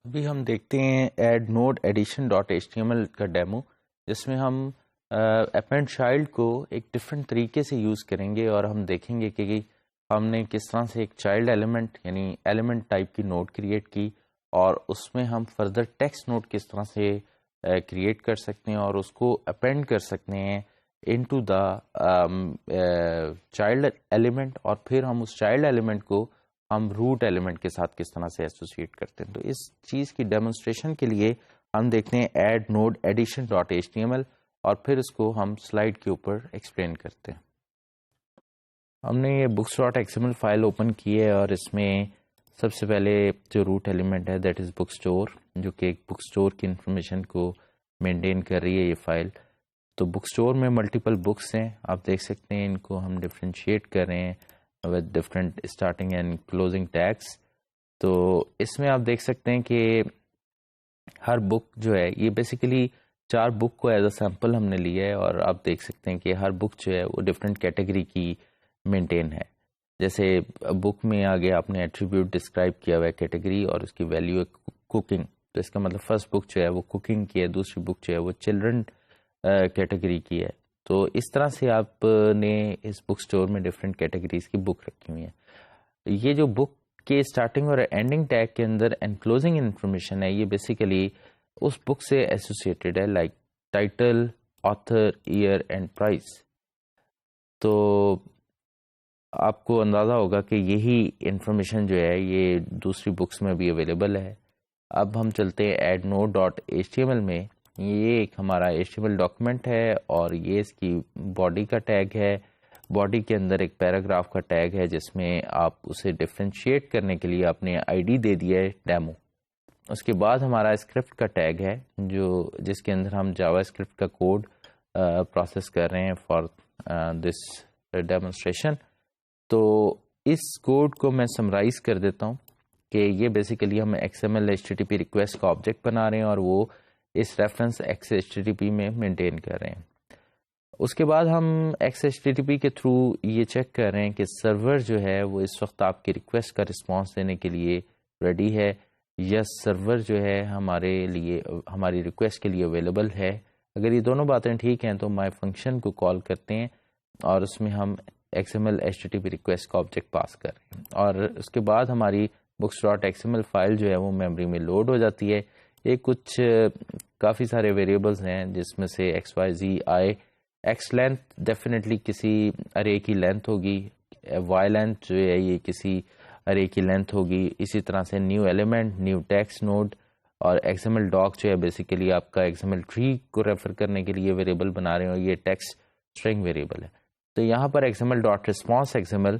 ابھی ہم دیکھتے ہیں add node edition dot H T M L کا ڈیمو، جس میں ہم اپینڈ چائلڈ کو ایک ڈفرینٹ طریقے سے یوز کریں گے اور ہم دیکھیں گے کہ ہم نے کس طرح سے ایک چائلڈ ایلیمنٹ یعنی ایلیمنٹ ٹائپ کی نوڈ کریٹ کی اور اس میں ہم فردر ٹیکسٹ نوڈ کس طرح سے کریٹ کر سکتے ہیں اور اس کو اپینڈ کر سکتے ہیں انٹو دا چائلڈ ایلیمنٹ، اور پھر ہم اس چائلڈ ایلیمنٹ کو ہم روٹ ایلیمنٹ کے ساتھ کس طرح سے ایسوسیٹ کرتے ہیں۔ تو اس چیز کی ڈیمونسٹریشن کے لیے ہم دیکھتے ہیں add node edition dot H T M L اور پھر اس کو ہم سلائڈ کے اوپر ایکسپلین کرتے ہیں۔ ہم نے یہ books dot X M L file open کی ہے اور اس میں سب سے پہلے جو روٹ ایلیمنٹ ہے دیٹ از بک اسٹور، جو کہ ایک بک اسٹور کی انفارمیشن کو مینٹین کر رہی ہے یہ فائل۔ تو بک اسٹور میں ملٹیپل بکس ہیں، آپ دیکھ سکتے ہیں ان کو ہم ڈفرینشیٹ کر رہے ہیں with different starting and closing tags۔ تو اس میں آپ دیکھ سکتے ہیں کہ ہر بک جو ہے یہ بیسیکلی 4 بک کو ایز اے سیمپل ہم نے لیا ہے اور آپ دیکھ سکتے ہیں کہ ہر بک جو ہے وہ ڈفرینٹ کیٹیگری کی مینٹین ہے۔ جیسے بک میں آگے آپ نے ایٹریبیوٹ ڈسکرائب کیا ہوا ہے کیٹیگری اور اس کی ویلیو ہے کوکنگ، تو اس کا مطلب فرسٹ بک جو ہے وہ کوکنگ کی ہے، دوسری بک جو ہے وہ چلڈرن کیٹیگری کی ہے۔ تو اس طرح سے آپ نے اس بک سٹور میں ڈفرینٹ کیٹیگریز کی بک رکھی ہوئی ہیں۔ یہ جو بک کے اسٹارٹنگ اور اینڈنگ ٹیگ کے اندر انکلوزنگ انفارمیشن ہے، یہ بیسیکلی اس بک سے ایسوسیٹڈ ہے، like title, author, year and price. تو آپ کو اندازہ ہوگا کہ یہی انفارمیشن جو ہے یہ دوسری بکس میں بھی اویلیبل ہے۔ اب ہم چلتے ہیں add node dot H T M L میں۔ یہ ایک ہمارا H T M L document ہے اور یہ اس کی باڈی کا ٹیگ ہے۔ باڈی کے اندر ایک پیراگراف کا ٹیگ ہے جس میں آپ اسے ڈفرینشیٹ کرنے کے لیے آپ نے آئی ڈی دے دیا ہے ڈیمو۔ اس کے بعد ہمارا اسکرپٹ کا ٹیگ ہے جس کے اندر ہم جاوا اسکرپٹ کا کوڈ پروسیس کر رہے ہیں فار دس ڈیمونسٹریشن۔ تو اس کوڈ کو میں سمرائز کر دیتا ہوں کہ یہ بیسیکلی ہم X M L H T T P request کا آبجیکٹ بنا رہے ہیں اور وہ اس reference X H T T P میں مینٹین کر رہے ہیں۔ اس کے بعد ہم X H T T P کے تھرو یہ چیک کر رہے ہیں کہ سرور جو ہے وہ اس وقت آپ کی ریکویسٹ کا رسپانس دینے کے لیے ریڈی ہے یا سرور جو ہے ہماری ریکویسٹ کے لیے اویلیبل ہے۔ اگر یہ دونوں باتیں ٹھیک ہیں تو مائی فنکشن کو کال کرتے ہیں اور اس میں ہم X M L H T T P request کا آبجیکٹ پاس کر رہے ہیں اور اس کے بعد ہماری books dot X M L file جو ہے وہ میموری میں لوڈ ہو جاتی ہے۔ یہ کچھ کافی سارے ویریبلز ہیں جس میں سے ایکس وائی زی آئی، ایکس لینتھ ڈیفینیٹلی کسی ارے کی لینتھ ہوگی، وائی لینتھ جو ہے یہ کسی ارے کی لینتھ ہوگی، اسی طرح سے new element, new text node, اور ایکس ایم ایل ڈاک جو ہے بیسیکلی آپ کا ایکس ایم ایل ٹری کو ریفر کرنے کے لیے ویریبل بنا رہے ہیں اور یہ ٹیکسٹ اسٹرنگ ویریبل ہے۔ تو یہاں پر X M L dot response X M L,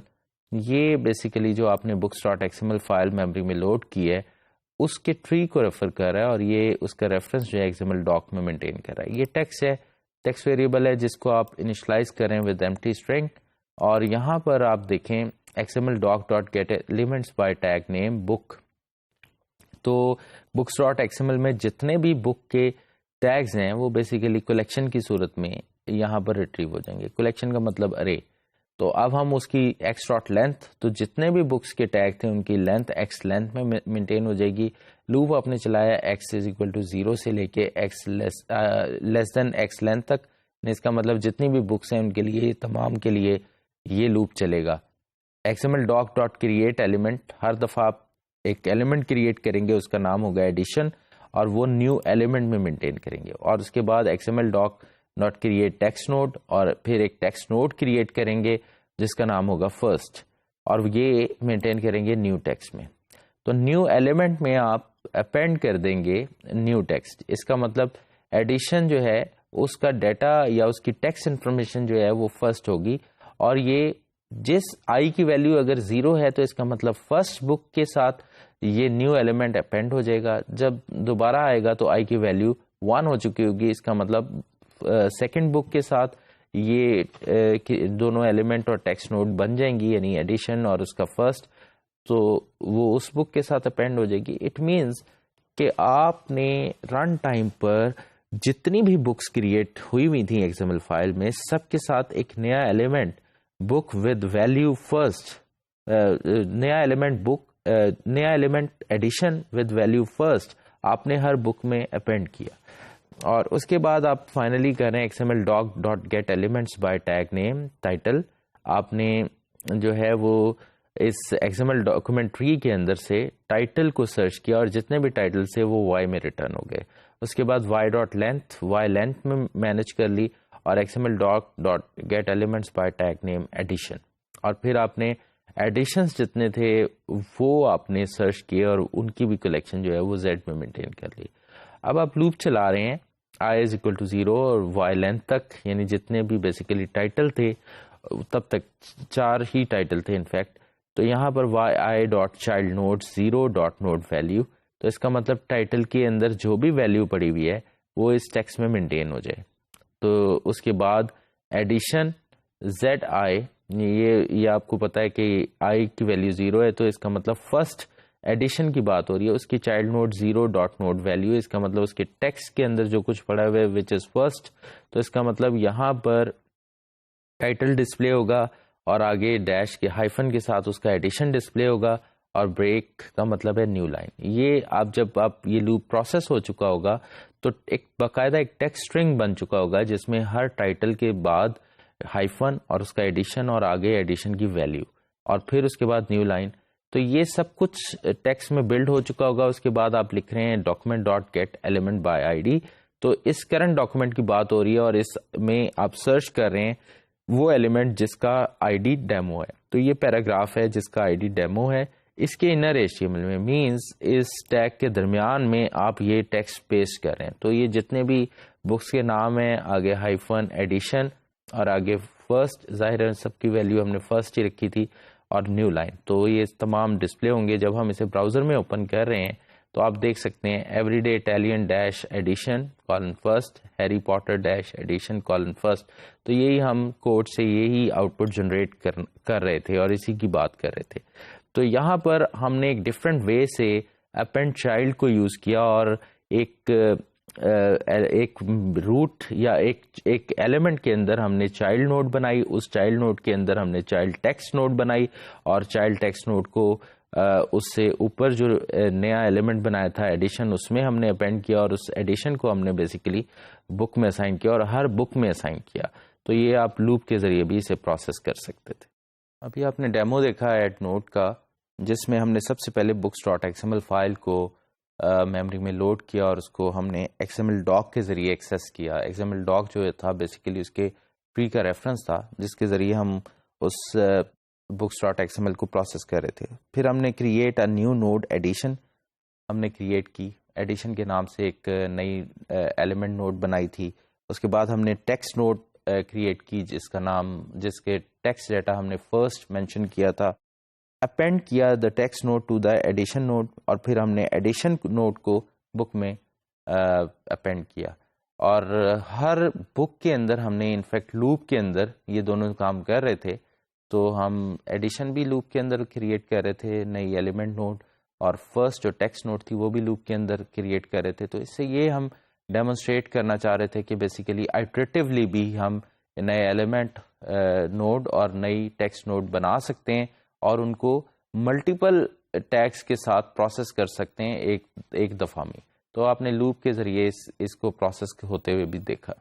یہ بیسیکلی جو آپ نے books dot X M L file memory میں لوڈ کی ہے اس کے ٹری کو ریفر کر رہا ہے اور یہ اس کا ریفرنس جو ہے ایکس ایم ایل ڈاک میں مینٹین کر رہا ہے۔ یہ ٹیکسٹ ہے، ٹیکسٹ ویریبل ہے جس کو آپ انیشلائز کریں ود ایمٹی اسٹرنگ، اور یہاں پر آپ دیکھیں X M L doc dot get elements by tag name book. تو books dot X M L میں جتنے بھی بک کے ٹیگز ہیں وہ بیسیکلی کلیکشن کی صورت میں یہاں پر ریٹریو ہو جائیں گے۔ کلیکشن کا مطلب ارے۔ تو اب ہم اس کی ایکس ڈاٹ لینتھ، تو جتنے بھی بکس کے ٹیگ تھے ان کی لینتھ ایکس لینتھ میں مینٹین ہو جائے گی۔ لوپ آپ نے چلایا ایکس از اکول ٹو 0 سے لے کے ایکس لیس دین ایکس لینتھ تک، اس کا مطلب جتنی بھی بکس ہیں ان کے لیے تمام کے لیے یہ لوپ چلے گا۔ X M L doc dot create element, ہر دفعہ آپ ایک ایلیمنٹ کریٹ کریں گے اس کا نام ہوگا ایڈیشن اور وہ نیو ایلیمنٹ میں مینٹین کریں گے، اور اس کے بعد x M L doc dot create text node اور پھر ایک ٹیکسٹ نوڈ کریٹ کریں گے جس کا نام ہوگا فرسٹ، اور یہ مینٹین کریں گے نیو ٹیکسٹ میں۔ تو نیو ایلیمنٹ میں آپ اپینڈ کر دیں گے نیو ٹیکسٹ، اس کا مطلب ایڈیشن جو ہے اس کا ڈیٹا یا اس کی ٹیکسٹ انفارمیشن جو ہے وہ فرسٹ ہوگی، اور یہ جس آئی کی ویلیو اگر 0 ہے تو اس کا مطلب فرسٹ بک کے ساتھ یہ نیو ایلیمنٹ اپینڈ ہو جائے گا، جب دوبارہ آئے گا تو آئی کی ویلیو 1 ہو چکی ہوگی، اس کا مطلب سیکنڈ بک کے ساتھ یہ دونوں ایلیمنٹ اور ٹیکسٹ نوڈ بن جائیں گی، یعنی ایڈیشن اور اس کا فرسٹ، تو وہ اس بک کے ساتھ اپینڈ ہو جائے گی۔ اٹ مینس کہ آپ نے رن ٹائم پر جتنی بھی بکس کریٹ ہوئی تھیں ایکس ایم ایل فائل میں سب کے ساتھ ایک نیا element book with value first, نیا ایلیمنٹ بک نیا element edition with value first آپ نے ہر بک میں اپینڈ کیا، اور اس کے بعد آپ فائنلی کریں XML doc dot get elements by tag name title. آپ نے جو ہے وہ اس XML ڈاکومنٹ ٹری کے اندر سے ٹائٹل کو سرچ کیا، اور جتنے بھی ٹائٹل سے وہ وائی میں ریٹرن ہو گئے. اس کے بعد y dot length, y length میں مینیج کر لی، اور XML doc dot get elements by tag name edition. اور پھر آپ نے ایڈیشنز جتنے تھے وہ آپ نے سرچ کیے، اور ان کی بھی کلیکشن جو ہے وہ زیڈ میں مینٹین کر لی. اب آپ لوپ چلا رہے ہیں i از اکول ٹو 0 اور وائی لینتھ تک، یعنی جتنے بھی بیسیکلی ٹائٹل تھے تب تک 4 ہی ٹائٹل تھے انفیکٹ. تو یہاں پر Y I dot child node 0 dot node value, تو اس کا مطلب ٹائٹل کے اندر جو بھی ویلیو پڑی ہوئی ہے وہ اس ٹیکسٹ میں مینٹین ہو جائے. تو اس کے بعد ایڈیشن زیڈ آئی، یہ آپ کو پتا ہے کہ آئی کی ویلیو 0 ہے، تو اس کا مطلب فرسٹ ایڈیشن کی بات ہو رہی ہے، اس کی child node 0 dot node value, اس کا مطلب اس کے ٹیکسٹ کے اندر جو کچھ پڑا ہوا ہے وچ از فرسٹ. تو اس کا مطلب یہاں پر ٹائٹل ڈسپلے ہوگا، اور آگے ڈیش کے ہائفن کے ساتھ اس کا ایڈیشن ڈسپلے ہوگا، اور بریک کا مطلب ہے نیو لائن. یہ جب یہ لوپ پروسیس ہو چکا ہوگا تو ایک باقاعدہ ایک ٹیکسٹ اسٹرنگ بن چکا ہوگا جس میں ہر ٹائٹل کے بعد ہائفن اور اس کا ایڈیشن، اور آگے ایڈیشن کی ویلیو، اور پھر اس کے بعد نیو لائن. تو یہ سب کچھ ٹیکسٹ میں بلڈ ہو چکا ہوگا. اس کے بعد آپ لکھ رہے ہیں document dot get element by I D. تو اس کرنٹ ڈاکومنٹ کی بات ہو رہی ہے، اور اس میں آپ سرچ کر رہے ہیں وہ ایلیمنٹ جس کا آئی ڈی ڈیمو ہے. تو یہ پیراگراف ہے جس کا آئی ڈی ڈیمو ہے. اس کے انر HTML میں مینز اس ٹیگ کے درمیان میں آپ یہ ٹیکسٹ پیسٹ کر رہے ہیں. تو یہ جتنے بھی بکس کے نام ہیں، آگے ہائفن ایڈیشن، اور آگے فرسٹ، ظاہر ہے سب کی ویلیو ہم نے فرسٹ ہی رکھی تھی، اور نیو لائن. تو یہ تمام ڈسپلے ہوں گے. جب ہم اسے براؤزر میں اوپن کر رہے ہیں تو آپ دیکھ سکتے ہیں every day Italian dash edition colon first, Harry Potter dash edition colon first. تو یہی ہم کوڈ سے یہی آؤٹ پٹ جنریٹ کر رہے تھے، اور اسی کی بات کر رہے تھے. تو یہاں پر ہم نے ایک ڈفرینٹ وے سے اپینڈ چائلڈ کو یوز کیا، اور ایک روٹ یا ایک ایلیمنٹ کے اندر ہم نے چائلڈ نوڈ بنائی، اس چائلڈ نوڈ کے اندر ہم نے چائلڈ ٹیکسٹ نوڈ بنائی، اور چائلڈ ٹیکسٹ نوڈ کو اس سے اوپر جو نیا ایلیمنٹ بنایا تھا ایڈیشن، اس میں ہم نے اپینڈ کیا، اور اس ایڈیشن کو ہم نے بیسیکلی بک میں اسائن کیا، اور ہر بک میں اسائن کیا. تو یہ آپ لوپ کے ذریعے بھی اسے پروسیس کر سکتے تھے. ابھی آپ نے ڈیمو دیکھا ایڈ نوڈ کا، جس میں ہم نے سب سے پہلے بکس ڈاٹ XML فائل کو میموری میں لوڈ کیا، اور اس کو ہم نے XML doc کے ذریعے ایکسیس کیا. XML doc جو تھا بیسیکلی اس کے ٹری کا ریفرنس تھا جس کے ذریعے ہم اس بکس ڈاٹ XML کو پروسیس کر رہے تھے. پھر ہم نے create a new node edition ہم نے کریٹ کی، ایڈیشن کے نام سے ایک نئی ایلیمنٹ نوڈ بنائی تھی. اس کے بعد ہم نے ٹیکسٹ نوڈ کریٹ کی جس کے ٹیکسٹ ڈیٹا ہم نے فرسٹ مینشن کیا تھا. اپینڈ کیا the text node to the edition node, اور پھر ہم نے ایڈیشن نوڈ کو بک میں اپینڈ کیا. اور ہر بک کے اندر ہم نے انفیکٹ لوپ کے اندر یہ دونوں کام کر رہے تھے. تو ہم ایڈیشن بھی لوپ کے اندر کریٹ کر رہے تھے نئی ایلیمنٹ نوڈ، اور فرسٹ جو ٹیکسٹ نوڈ تھی وہ بھی لوپ کے اندر کریٹ کر رہے تھے. تو اس سے یہ ہم ڈیمونسٹریٹ کرنا چاہ رہے تھے کہ بیسیکلی آئٹریٹیولی بھی ہم نئے ایلیمنٹ نوڈ اور نئی ٹیکسٹ نوڈ بنا سکتے ہیں، اور ان کو ملٹیپل ٹیگس کے ساتھ پروسیس کر سکتے ہیں ایک دفعہ میں. تو آپ نے لوپ کے ذریعے اس کو پروسیس ہوتے ہوئے بھی دیکھا.